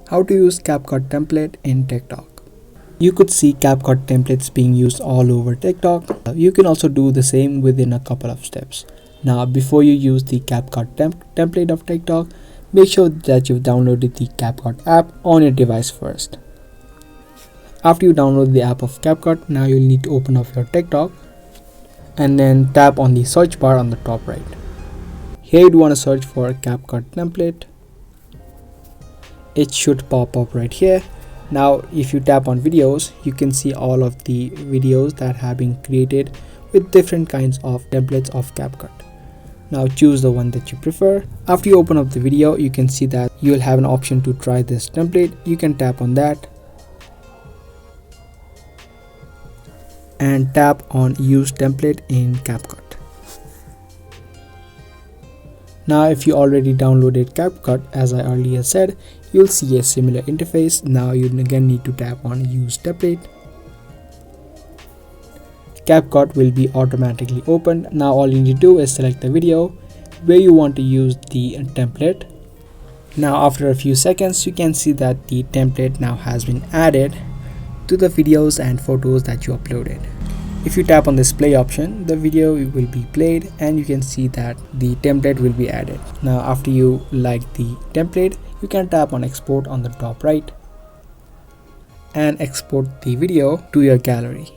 How to use CapCut template in TikTok. You could see CapCut templates being used all over TikTok. You can also do the same within a couple of steps. Now, before you use the CapCut template of TikTok, make sure that you've downloaded the CapCut app on your device first. After you download the app of CapCut, now you'll need to open up your TikTok and then tap on the search bar on the top right. Here you'd want to search for CapCut template. It should pop up right here. Now if you tap on videos, you can see all of the videos that have been created with different kinds of templates of CapCut. Now choose the one that you prefer. After you open up the video, you can see that you will have an option to try this template. You can tap on that and tap on use template in CapCut. Now if you already downloaded CapCut, as I earlier said, you'll see a similar interface. Now you again need to tap on use template. CapCut will be automatically opened. Now all you need to do is select the video where you want to use the template. Now after a few seconds, you can see that the template now has been added to the videos and photos that you uploaded. If you tap on this play option, the video will be played and you can see that the template will be added. Now after you like the template, you can tap on export on the top right and export the video to your gallery.